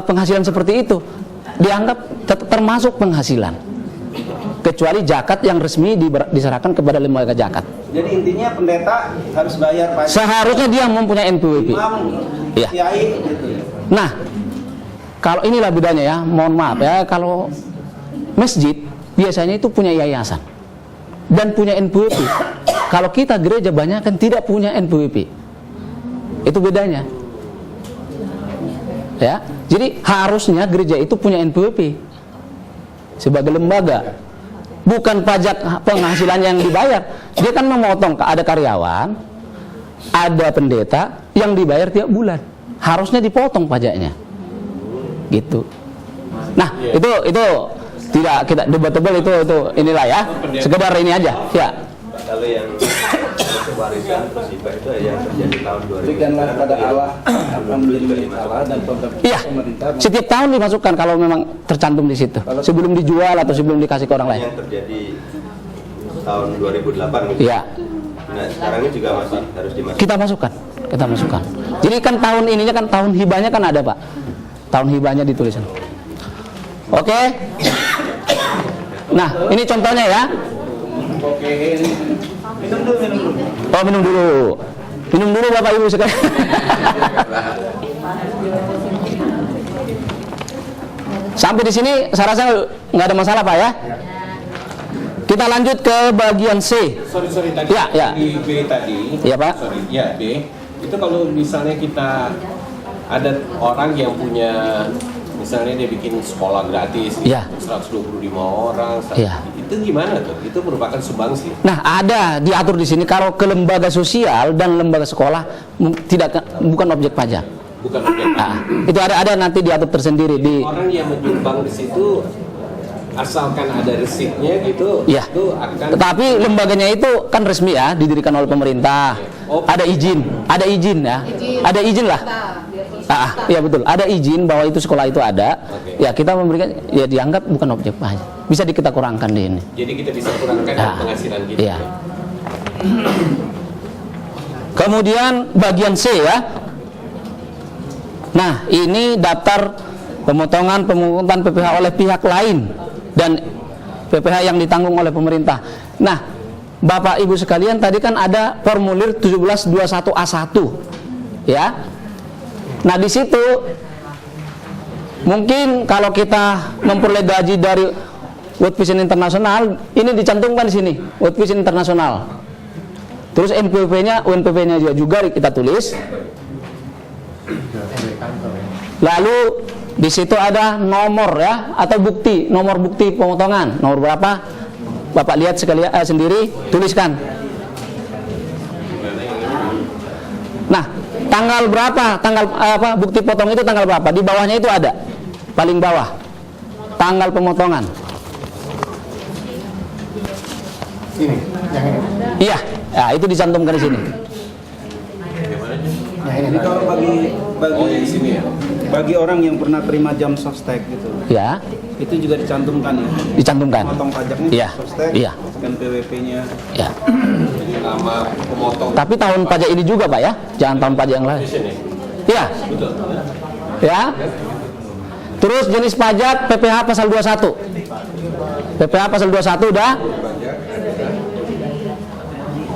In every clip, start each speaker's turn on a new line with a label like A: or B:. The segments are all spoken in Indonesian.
A: penghasilan seperti itu dianggap termasuk penghasilan, kecuali zakat yang resmi diserahkan kepada lembaga zakat.
B: Jadi intinya pendeta harus bayar pajak.
A: Seharusnya dia mempunyai NPWP.
B: Imam,
A: Iya.
B: kiai, gitu.
A: Nah, kalau inilah bedanya ya, mohon maaf ya, kalau masjid biasanya itu punya yayasan dan punya NPWP. Kalau kita gereja banyak kan tidak punya NPWP. Itu bedanya. Ya, jadi harusnya gereja itu punya NPWP sebagai lembaga, bukan pajak penghasilan yang dibayar. Dia kan memotong, ada karyawan, ada pendeta yang dibayar tiap bulan, harusnya dipotong pajaknya, gitu. Nah, itu tidak kita debatable, itu inilah ya, sekedar ini aja, ya.
C: Kalau yang warisan musibah itu yang terjadi tahun 2000.
B: Berikanlah kepada Allah akan menjadi milik Allah dan
A: Iya,
B: pemerintah.
A: setiap tahun dimasukkan kalau memang tercantum di situ, sebelum dijual atau sebelum dikasih ke orang lain.
C: Yang terjadi tahun 2008 gitu.
A: Iya.
C: Nah, sekarang ini juga masih harus dimasukkan.
A: Kita masukkan. Jadi kan tahun ininya kan tahun hibahnya kan ada, Pak. Tahun hibahnya ditulisan. Oke. Nah, ini contohnya ya.
B: Oke. Minum dulu.
A: Oh, minum dulu Bapak Ibu sekalian. Sampai di sini saya rasa nggak ada masalah, Pak ya. Kita lanjut ke bagian C.
D: Sorry tadi
A: Ya.
D: di B tadi.
A: Iya, Pak.
D: Sorry, ya B. Itu kalau misalnya kita ada orang yang punya, misalnya dia bikin sekolah gratis,
A: Iya.
D: 125 orang,
A: Iya.
D: itu gimana tuh? Itu merupakan sumbangsi.
A: Nah, ada diatur di sini kalau ke lembaga sosial dan lembaga sekolah bukan objek pajak.
D: Bukan objek.
A: Nah, itu ada nanti diatur tersendiri di.
D: Orang yang menyumbang di situ asalkan ada resipnya gitu,
A: Iya.
D: itu akan.
A: Tetapi lembaganya itu kan resmi ya, didirikan oleh pemerintah.
D: Oh.
A: Ada izin ya. Ada izin lah. Iya betul. Ada izin bahwa itu sekolah itu ada.
D: Oke.
A: Ya kita memberikan, ya dianggap bukan objek pajak. Bisa kita kurangkan di ini.
D: Jadi kita bisa kurangkan
A: Nah,
D: penghasilan kita.
A: iya. Kemudian bagian C ya. Nah, ini daftar pemotongan pemungutan PPh oleh pihak lain dan PPh yang ditanggung oleh pemerintah. Nah, Bapak Ibu sekalian, tadi kan ada formulir 1721A1 ya. Nah, di situ mungkin kalau kita memperoleh gaji dari World Vision International, ini dicantumkan di sini, World Vision International. Terus UNPP-nya juga kita tulis. Lalu di situ ada nomor ya, atau nomor bukti pemotongan. Nomor berapa? Bapak lihat sendiri, tuliskan. Nah, tanggal berapa? Bukti potong itu tanggal berapa? Di bawahnya itu ada. Paling bawah. Tanggal pemotongan.
B: Ini, yang ini.
A: Iya, ya, itu dicantumkan di sini.
B: Jadi kalau bagi
D: di sini ya.
B: bagi orang yang pernah terima jam sostek gitu,
A: Ya,
B: itu juga dicantumkan ya.
A: dicantumkan.
B: Potong pajaknya
A: Iya.
B: sostek,
A: Iya.
B: dan PWP-nya.
A: Ya.
D: Jadi nama pemotong
A: Tapi tahun pajak ini juga, Pak ya. Jangan tahun pajak yang lain.
D: di sini.
A: Iya.
D: Betul.
A: Ya. Terus jenis pajak PPh pasal 21. PPh pasal 21 udah.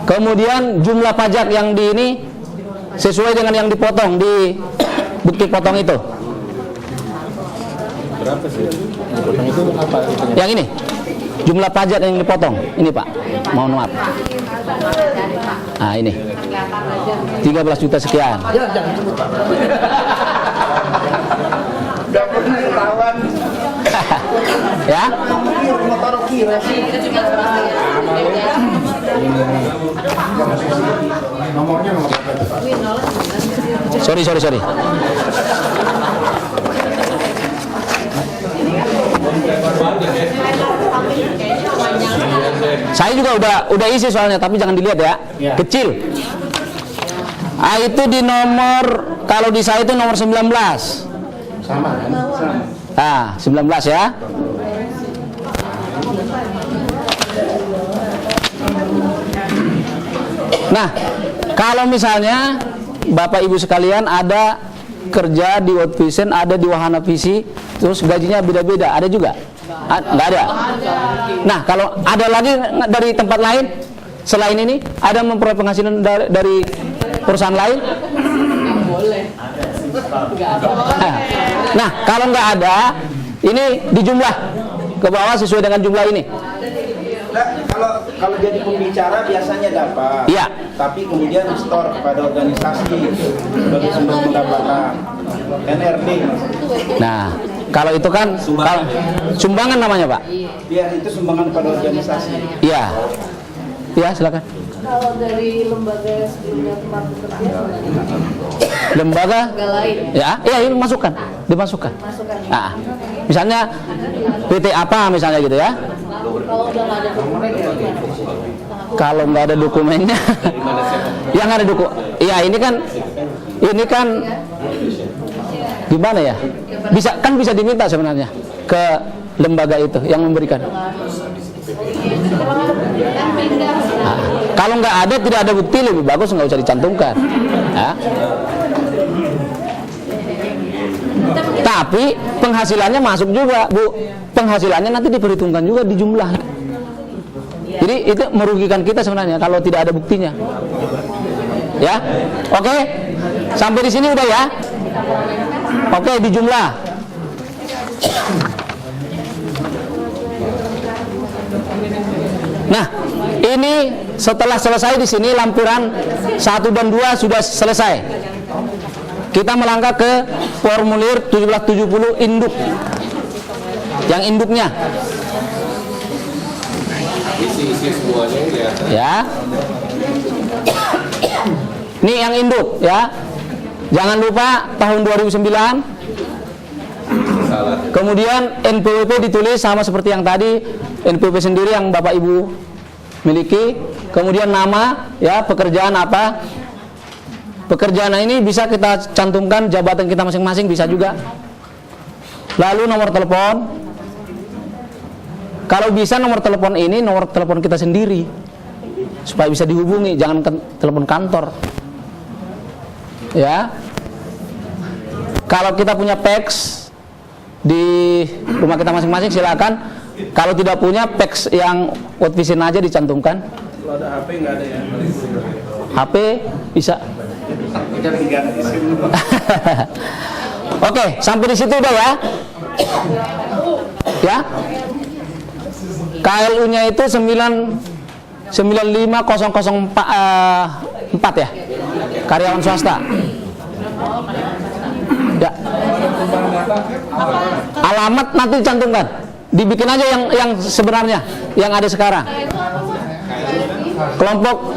A: Kemudian jumlah pajak yang di ini sesuai dengan yang dipotong di bukti potong itu.
D: Berapa sih?
B: Potong itu apa?
A: Yang ini. Jumlah pajak yang dipotong. Ini, Pak. Mohon maaf. Nah, ini. 13 juta sekian. Ya.
B: Nomornya nomor berapa?
A: Sorry. Saya juga udah isi soalnya, tapi jangan dilihat ya.
B: Ya.
A: Kecil. Ah, itu di nomor, kalau di saya itu nomor 19.
B: Sama kan? Sama.
A: Ah, 19 ya. Nah, kalau misalnya Bapak Ibu sekalian ada kerja di World Vision, ada di Wahana Visi, terus gajinya beda-beda, ada juga? Nggak ada. Nah, kalau ada lagi dari tempat lain selain ini, ada memperoleh penghasilan dari perusahaan lain? Nah, kalau nggak ada, ini dijumlah ke bawah sesuai dengan jumlah ini.
B: Nah, kalau jadi pembicara biasanya dapat.
A: Iya.
B: Tapi kemudian store kepada organisasi sebagai sumber pendapatan. NRD.
A: Nah, kalau itu kan sumbangan namanya, Pak.
B: Iya, itu sumbangan pada organisasi.
A: Iya. Iya, silakan.
E: Kalau dari lembaga sebelumnya tempat bekerja,
A: Lembaga
E: lain
A: ya, iya ini dimasukkan.
E: masukkan.
A: Nah, misalnya PT apa misalnya gitu ya.
E: Kalau udah nggak ada dokumen ya gimana?
A: Kalau nggak ada dokumennya, yang ada iya ini kan gimana ya? Bisa diminta sebenarnya ke lembaga itu yang memberikan. Nah, kalau nggak ada, tidak ada bukti, lebih bagus nggak usah dicantumkan. Ya. Tapi penghasilannya masuk juga, Bu. Penghasilannya nanti diperhitungkan juga di jumlah. Jadi itu merugikan kita sebenarnya kalau tidak ada buktinya. Ya, oke. Sampai di sini udah ya. Oke, di jumlah. Nah, ini setelah selesai di sini lampiran 1 dan 2 sudah selesai. Kita melangkah ke formulir 1770 induk. Yang induknya.
D: Isi semuanya kelihatan.
A: Ya. Ini yang induk ya. Jangan lupa tahun 2009.
D: Salah.
A: Kemudian NPWP ditulis sama seperti yang tadi, NPWP sendiri yang Bapak Ibu miliki. Kemudian nama, ya, pekerjaan apa? Pekerjaan ini bisa kita cantumkan jabatan kita masing-masing, bisa juga. Lalu nomor telepon. Kalau bisa nomor telepon ini nomor telepon kita sendiri supaya bisa dihubungi, jangan telepon kantor. Ya. Kalau kita punya fax di rumah kita masing-masing silakan. Kalau tidak punya fax yang World Vision aja dicantumkan.
B: Kalau ada HP nggak ada ya?
A: HP bisa. Oke, sampai di situ udah ya. Ya. KLU-nya itu 95004 ya. Karyawan swasta. Ya. Alamat nanti dicantumkan. Dibikin aja yang sebenarnya, yang ada sekarang. Kelompok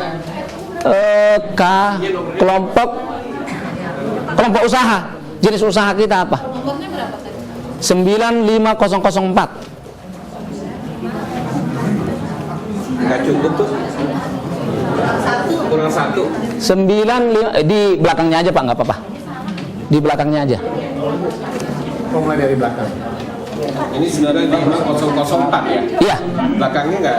A: kelompok usaha. Jenis usaha kita apa?
E: Nomornya berapa tadi?
A: 95004.
C: Nggak cukup tuh. Kurang 1.
A: 95 di belakangnya aja Pak, nggak apa-apa. Di belakangnya aja.
B: Mulai dari belakang.
D: Ini sebenarnya di 5004 ya.
A: Iya.
D: Belakangnya nggak